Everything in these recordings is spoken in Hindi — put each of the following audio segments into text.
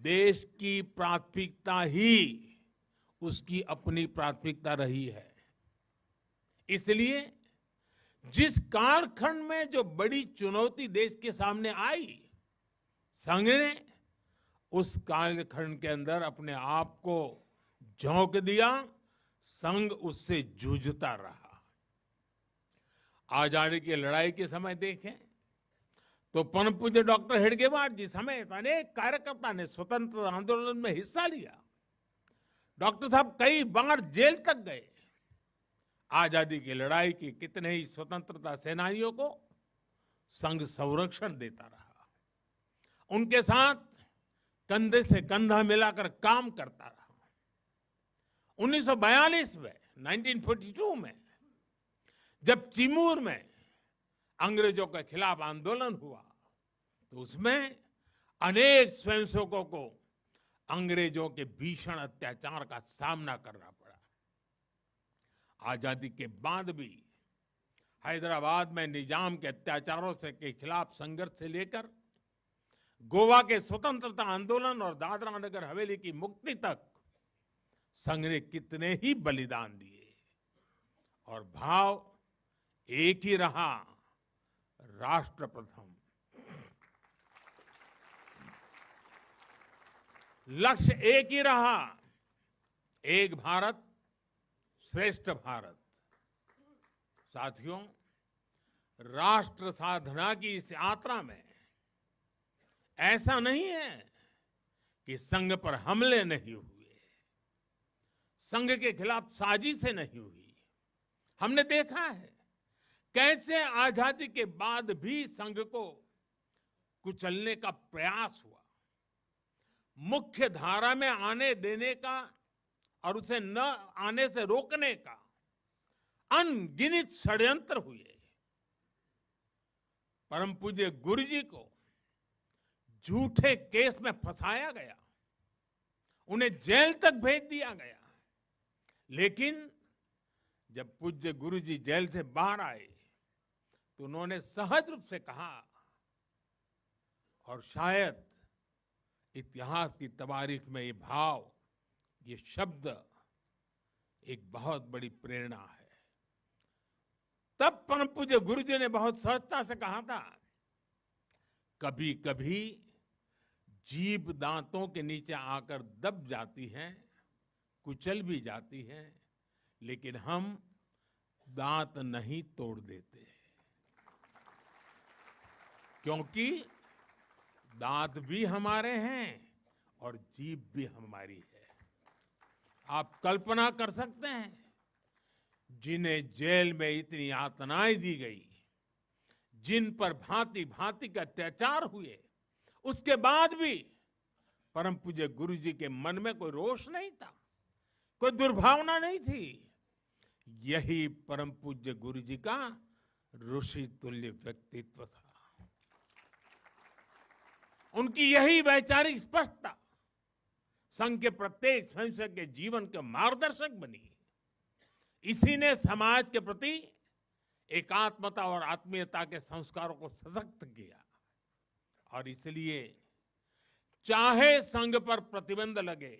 देश की प्राथमिकता ही उसकी अपनी प्राथमिकता रही है। इसलिए जिस कालखंड में जो बड़ी चुनौती देश के सामने आई, संघ ने उस कालखंड के अंदर अपने आप को झोंक दिया, संघ उससे जूझता रहा। आजादी की लड़ाई के समय देखें तो परम पूज्य डॉक्टर हेडगेवार जी समेत अनेक कार्यकर्ता ने स्वतंत्रता आंदोलन में हिस्सा लिया। डॉक्टर साहब कई बार जेल तक गए। आजादी की लड़ाई की कितने ही स्वतंत्रता सेनानियों को संघ संरक्षण देता रहा, उनके साथ कंधे से कंधा मिलाकर काम करता रहा। 1942 में 1942 में जब चिमूर में अंग्रेजों के खिलाफ आंदोलन हुआ तो उसमें अनेक स्वयंसेवकों को अंग्रेजों के भीषण अत्याचार का सामना करना पड़ा। आजादी के बाद भी हैदराबाद में निजाम के अत्याचारों से के खिलाफ संघर्ष से लेकर गोवा के स्वतंत्रता आंदोलन और दादरा नगर हवेली की मुक्ति तक संघ ने कितने ही बलिदान दिए और भाव एक ही रहा, राष्ट्र प्रथम। लक्ष्य एक ही रहा, एक भारत श्रेष्ठ भारत। साथियों, राष्ट्र साधना की इस यात्रा में ऐसा नहीं है कि संघ पर हमले नहीं हुए, संघ के खिलाफ साजिशें नहीं हुई। हमने देखा है कैसे आजादी के बाद भी संघ को कुचलने का प्रयास हुआ, मुख्य धारा में आने देने का और उसे न आने से रोकने का अनगिनत षड्यंत्र हुए। परम पूज्य गुरु जी को झूठे केस में फंसाया गया, उन्हें जेल तक भेज दिया गया। लेकिन जब पूज्य गुरु जी जेल से बाहर आए तो उन्होंने सहज रूप से कहा, और शायद इतिहास की तवारीख में ये भाव, ये शब्द एक बहुत बड़ी प्रेरणा है। तब परम पूज्य गुरु जी ने बहुत सहजता से कहा था, कभी कभी जीभ दांतों के नीचे आकर दब जाती है, कुचल भी जाती है, लेकिन हम दांत नहीं तोड़ देते, क्योंकि दांत भी हमारे हैं और जीभ भी हमारी है। आप कल्पना कर सकते हैं, जिन्हें जेल में इतनी यातनाएं दी गई, जिन पर भांति भांति के अत्याचार हुए, उसके बाद भी परम पूज्य गुरु जी के मन में कोई रोष नहीं था, कोई दुर्भावना नहीं थी। यही परम पूज्य गुरु जी का ऋषि तुल्य व्यक्तित्व था। उनकी यही वैचारिक स्पष्टता संघ के प्रत्येक स्वयंसेवक के जीवन के मार्गदर्शक बनी। इसी ने समाज के प्रति एकात्मता और आत्मीयता के संस्कारों को सशक्त किया। और इसलिए चाहे संघ पर प्रतिबंध लगे,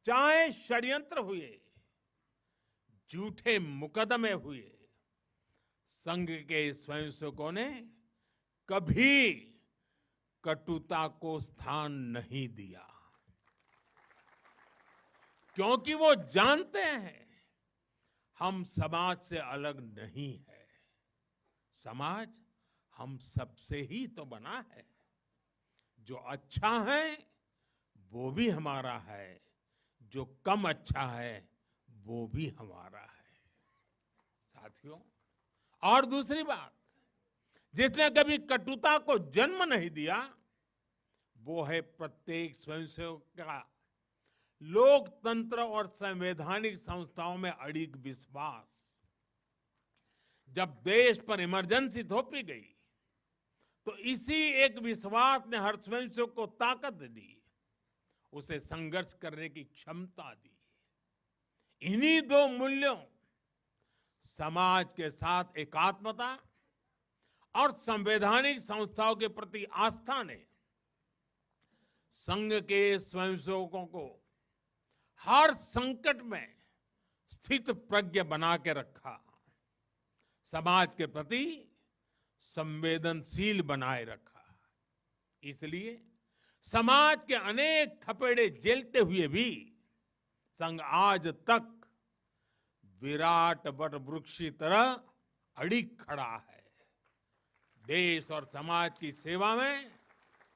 चाहे षड्यंत्र हुए, झूठे मुकदमे हुए, संघ के स्वयंसेवकों ने कभी कटुता को स्थान नहीं दिया, क्योंकि वो जानते हैं हम समाज से अलग नहीं है। समाज हम सबसे ही तो बना है। जो अच्छा है वो भी हमारा है, जो कम अच्छा है वो भी हमारा है। साथियों, और दूसरी बात, जिसने कभी कटुता को जन्म नहीं दिया, वो है प्रत्येक स्वयंसेवक का लोकतंत्र और संवैधानिक संस्थाओं में अडिग विश्वास। जब देश पर इमरजेंसी थोपी गई तो इसी एक विश्वास ने हर स्वयंसेवक को ताकत दी, उसे संघर्ष करने की क्षमता दी। इन्हीं दो मूल्यों, समाज के साथ एकात्मता और संवैधानिक संस्थाओं के प्रति आस्था ने संघ के स्वयंसेवकों को हर संकट में स्थित प्रज्ञ बना के रखा, समाज के प्रति संवेदनशील बनाए रखा। इसलिए समाज के अनेक थपेड़े झेलते हुए भी संघ आज तक विराट वट वृक्ष की तरह अडिग खड़ा है। देश और समाज की सेवा में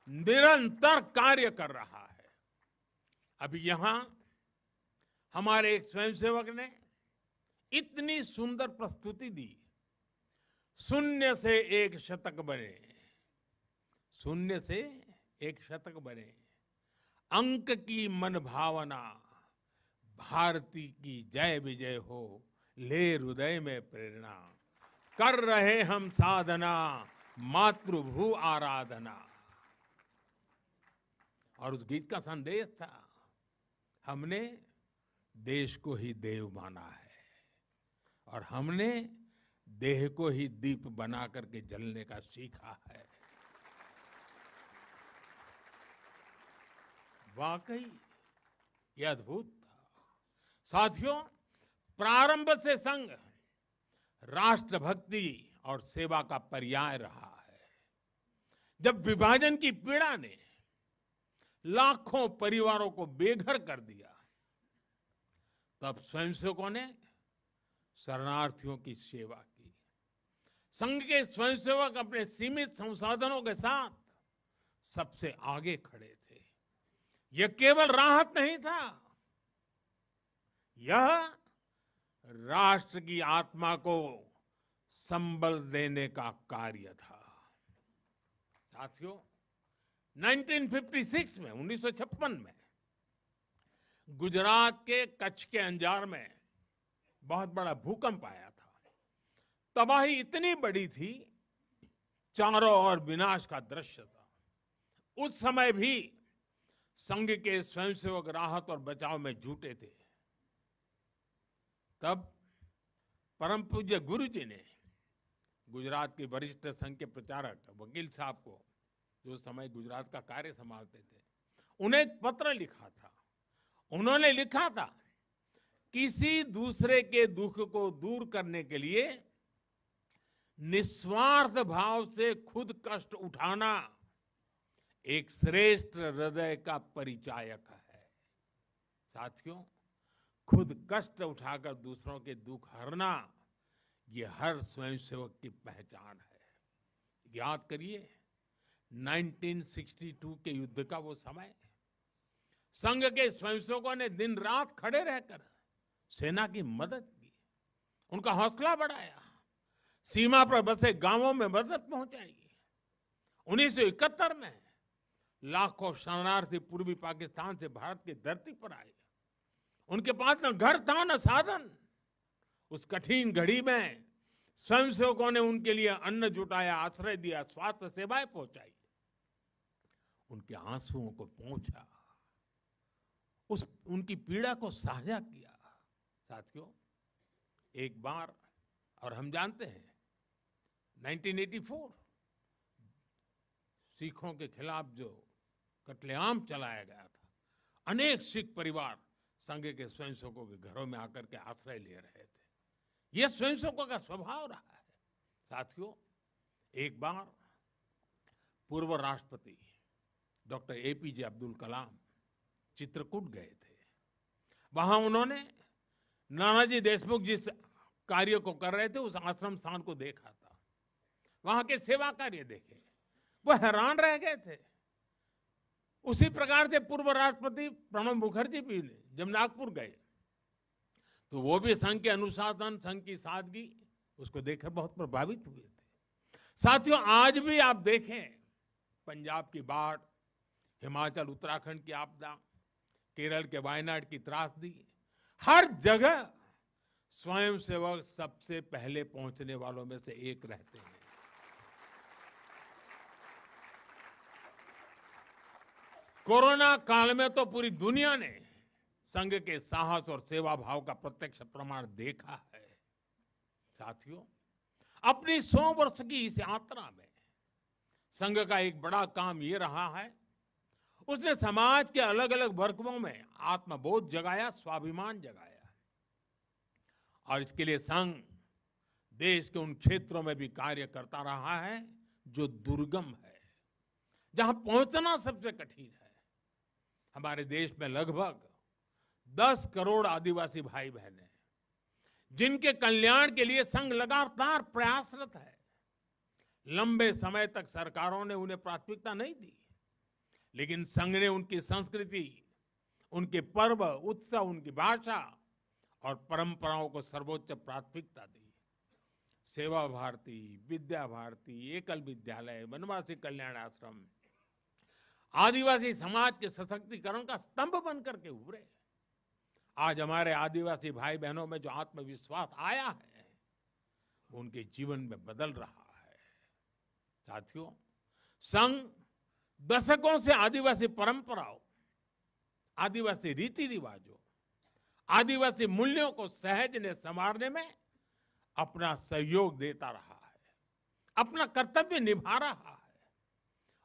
निरंतर कार्य कर रहा है। अभी यहां हमारे एक स्वयंसेवक ने इतनी सुंदर प्रस्तुति दी, शून्य से एक शतक बने, शून्य से एक शतक बने, अंक की मन भावना, भारती की जय विजय हो, ले हृदय में प्रेरणा, कर रहे हम साधना, मातृभू आराधना। और उस गीत का संदेश था, हमने देश को ही देव माना है और हमने देह को ही दीप बना करके जलने का सीखा है। वाकई यह अद्भुत था। साथियों, प्रारंभ से संघ राष्ट्रभक्ति और सेवा का पर्याय रहा है। जब विभाजन की पीड़ा ने लाखों परिवारों को बेघर कर दिया, तब स्वयंसेवकों ने शरणार्थियों की सेवा की। संघ के स्वयंसेवक अपने सीमित संसाधनों के साथ सबसे आगे खड़े थे। यह केवल राहत नहीं था, यह राष्ट्र की आत्मा को संबल देने का कार्य था। साथियों, 1956 में 1956 में गुजरात के कच्छ के अंजार में बहुत बड़ा भूकंप आया था। तबाही इतनी बड़ी थी, चारों ओर विनाश का दृश्य था। उस समय भी संघ के स्वयंसेवक राहत और बचाव में जुटे थे। तब परम पूज्य गुरु जी ने गुजरात के वरिष्ठ संघ के प्रचारक वकील साहब को, जो उस समय गुजरात का कार्य संभालते थे, उन्हें एक पत्र लिखा था। उन्होंने लिखा था, किसी दूसरे के दुख को दूर करने के लिए निस्वार्थ भाव से खुद कष्ट उठाना एक श्रेष्ठ हृदय का परिचायक है। साथियों, खुद कष्ट उठाकर दूसरों के दुख हरना, ये हर स्वयंसेवक की पहचान है। याद करिए 1962 के युद्ध का वो समय, संघ के स्वयंसेवकों ने दिन रात खड़े रहकर सेना की मदद की, उनका हौसला बढ़ाया, सीमा पर बसे गांवों में मदद पहुंचाई। 1971 में लाखों शरणार्थी पूर्वी पाकिस्तान से भारत की धरती पर आए। उनके पास न घर था न साधन। उस कठिन घड़ी में स्वयंसेवकों ने उनके लिए अन्न जुटाया, आश्रय दिया, स्वास्थ्य सेवाएं पहुंचाई, उनके आंसुओं को पहुंचा, उनकी पीड़ा को साझा किया। साथियों, एक बार, और हम जानते हैं 1984 सिखों के खिलाफ जो कत्लेआम चलाया गया था, अनेक सिख परिवार संघ के स्वयंसेवकों के घरों में आकर के आश्रय ले रहे थे। यह स्वयंसेवकों का स्वभाव रहा है। साथियों, एक बार पूर्व राष्ट्रपति डॉक्टर एपीजे अब्दुल कलाम चित्रकूट गए थे। वहां उन्होंने नानाजी देशमुख जिस कार्य को कर रहे थे, उस आश्रम स्थान को देखा था, वहां के सेवा कार्य देखे, वो हैरान रह गए थे। उसी प्रकार से पूर्व राष्ट्रपति प्रणब मुखर्जी भी जब नागपुर गए, तो वो भी संघ के अनुशासन, संघ की सादगी, उसको देखकर बहुत प्रभावित हुए थे। साथियों, आज भी आप देखें, पंजाब की बाढ़, हिमाचल उत्तराखंड की आपदा, केरल के वायनाड की त्रासदी, हर जगह स्वयंसेवक सबसे पहले पहुंचने वालों में से एक रहते हैं। कोरोना काल में तो पूरी दुनिया ने संघ के साहस और सेवा भाव का प्रत्यक्ष प्रमाण देखा है। साथियों, अपनी 100 वर्ष की इस यात्रा में संघ का एक बड़ा काम ये रहा है, उसने समाज के अलग अलग वर्गों में आत्मबोध जगाया, स्वाभिमान जगाया। और इसके लिए संघ देश के उन क्षेत्रों में भी कार्य करता रहा है जो दुर्गम है, जहां पहुंचना सबसे कठिन है। हमारे देश में लगभग 10 करोड़ आदिवासी भाई बहन हैं, जिनके कल्याण के लिए संघ लगातार प्रयासरत है। लंबे समय तक सरकारों ने उन्हें प्राथमिकता नहीं दी, लेकिन संघ ने उनकी संस्कृति, उनके पर्व, उत्सव, उनकी भाषा और परंपराओं को सर्वोच्च प्राथमिकता दी। सेवा भारती, विद्या भारती, एकल विद्यालय, वनवासी कल्याण आश्रम आदिवासी समाज के सशक्तिकरण का स्तंभ बनकर के उभरे। आज हमारे आदिवासी भाई बहनों में जो आत्मविश्वास आया है, वो उनके जीवन में बदल रहा है। साथियों, संघ दशकों से आदिवासी परंपराओं, आदिवासी रीति रिवाजों, आदिवासी मूल्यों को सहजने संवारने में अपना सहयोग देता रहा है, अपना कर्तव्य निभा रहा है।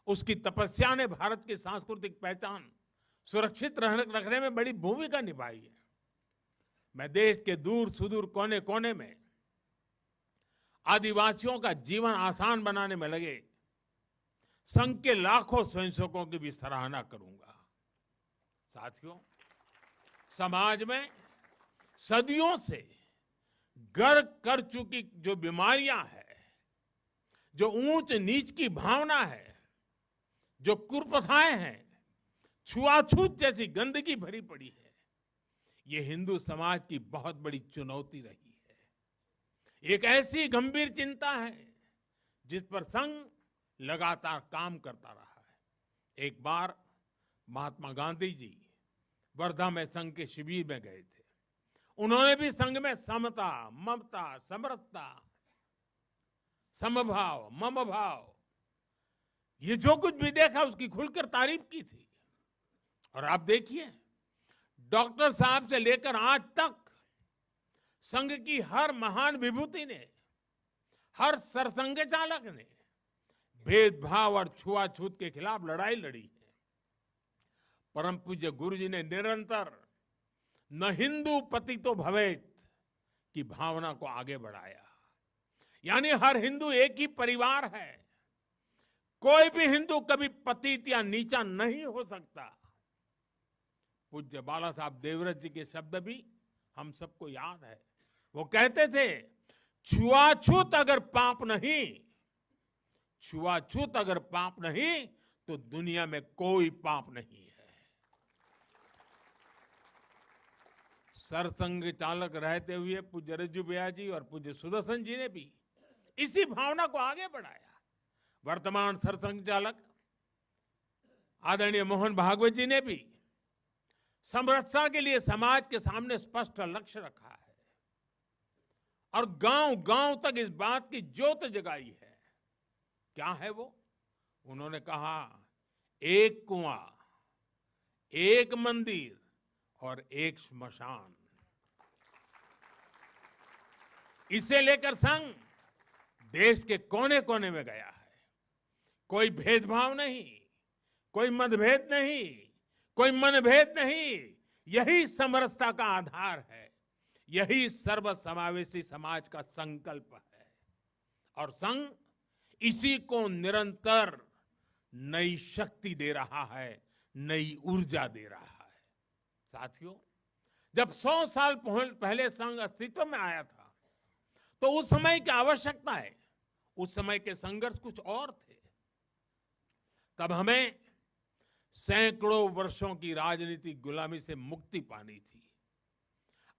उसकी तपस्या ने भारत की सांस्कृतिक पहचान सुरक्षित रखने में बड़ी भूमिका निभाई है। मैं देश के दूर सुदूर कोने कोने में आदिवासियों का जीवन आसान बनाने में लगे संघ के लाखों स्वयंसेवकों की भी सराहना करूंगा। साथियों, समाज में सदियों से घर कर चुकी जो बीमारियां हैं, जो ऊंच नीच की भावना है, जो कुप्रथाएं हैं, छुआछूत जैसी गंदगी भरी पड़ी है, ये हिंदू समाज की बहुत बड़ी चुनौती रही है। एक ऐसी गंभीर चिंता है जिस पर संघ लगातार काम करता रहा है। एक बार महात्मा गांधी जी वर्धा में संघ के शिविर में गए थे। उन्होंने भी संघ में समता, ममता, समरसता, समभाव, मम भाव, ये जो कुछ भी देखा उसकी खुलकर तारीफ की थी। और आप देखिए, डॉक्टर साहब से लेकर आज तक संघ की हर महान विभूति ने, हर सरसंघ चालक ने भेदभाव और छुआछूत के खिलाफ लड़ाई लड़ी है। परम पूज्य गुरु जी ने निरंतर न हिंदू पतितो भवेत की भावना को आगे बढ़ाया। यानी हर हिंदू एक ही परिवार है, कोई भी हिंदू कभी पतित या नीचा नहीं हो सकता। पूज्य बाला साहब देवव्रत जी के शब्द भी हम सबको याद है। वो कहते थे, छुआछूत अगर पाप नहीं, छुआछूत अगर पाप नहीं तो दुनिया में कोई पाप नहीं है। सरसंघ चालक रहते हुए पूज्य रज्जू भैया जी और पूज्य सुदर्शन जी ने भी इसी भावना को आगे बढ़ाया। वर्तमान सरसंघ चालक आदरणीय मोहन भागवत जी ने भी समरसता के लिए समाज के सामने स्पष्ट लक्ष्य रखा है और गांव गांव तक इस बात की ज्योत जगाई है। क्या है वो? उन्होंने कहा, एक कुआं, एक मंदिर और एक श्मशान। इसे लेकर संघ देश के कोने कोने में गया है। कोई भेदभाव नहीं, कोई मतभेद नहीं, कोई मनभेद नहीं। यही समरसता का आधार है, यही सर्वसमावेशी समाज का संकल्प है। और संघ इसी को निरंतर नई शक्ति दे रहा है, नई ऊर्जा दे रहा है। साथियों, जब 100 साल पहले संघ अस्तित्व में आया था, तो उस समय की आवश्यकताएं, उस समय के संघर्ष कुछ और थे। तब हमें सैकड़ों वर्षों की राजनीतिक गुलामी से मुक्ति पानी थी,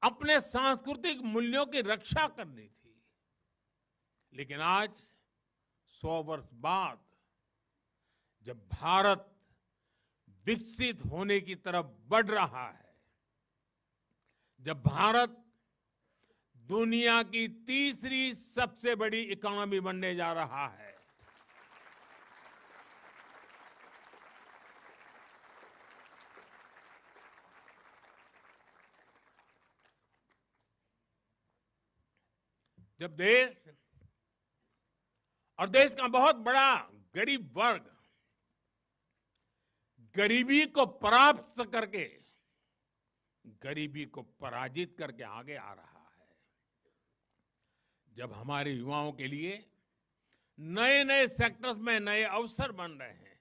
अपने सांस्कृतिक मूल्यों की रक्षा करनी थी। लेकिन आज 100 वर्ष बाद जब भारत विकसित होने की तरफ बढ़ रहा है, जब भारत दुनिया की तीसरी सबसे बड़ी इकोनॉमी बनने जा रहा है, जब देश और देश का बहुत बड़ा गरीब वर्ग गरीबी को परास्त करके गरीबी को पराजित करके आगे आ रहा है। जब हमारे युवाओं के लिए नए नए सेक्टर्स में नए अवसर बन रहे हैं,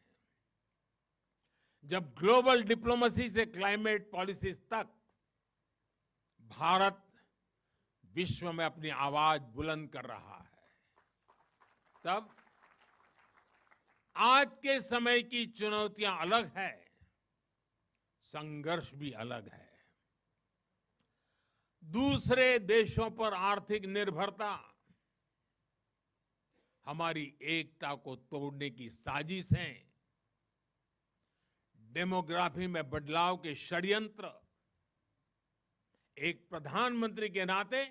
जब ग्लोबल डिप्लोमेसी से क्लाइमेट पॉलिसीज तक भारत विश्व में अपनी आवाज बुलंद कर रहा है, तब आज के समय की चुनौतियां अलग है, संघर्ष भी अलग है। दूसरे देशों पर आर्थिक निर्भरता हमारी एकता को तोड़ने की साजिश है। डेमोग्राफी में बदलाव के षड्यंत्र। एक प्रधानमंत्री के नाते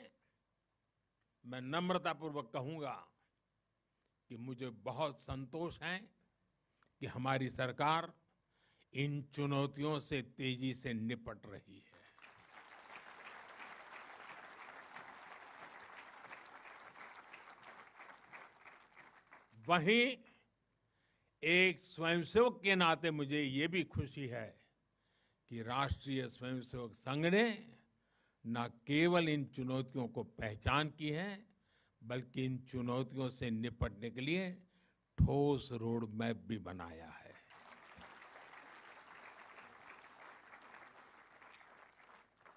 मैं नम्रतापूर्वक कहूंगा कि मुझे बहुत संतोष है कि हमारी सरकार इन चुनौतियों से तेजी से निपट रही है। वहीं एक स्वयंसेवक के नाते मुझे ये भी खुशी है कि राष्ट्रीय स्वयंसेवक संघ ने न केवल इन चुनौतियों को पहचान की है, बल्कि इन चुनौतियों से निपटने के लिए ठोस रोड मैप भी बनाया है।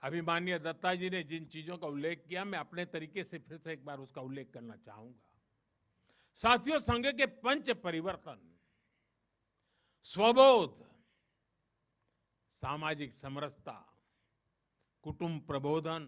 अभी माननीय दत्ता जी ने जिन चीजों का उल्लेख किया, मैं अपने तरीके से फिर से एक बार उसका उल्लेख करना चाहूंगा। साथियों, संघ के पंच परिवर्तन, स्वबोध, सामाजिक समरसता, कुटुंब प्रबोधन,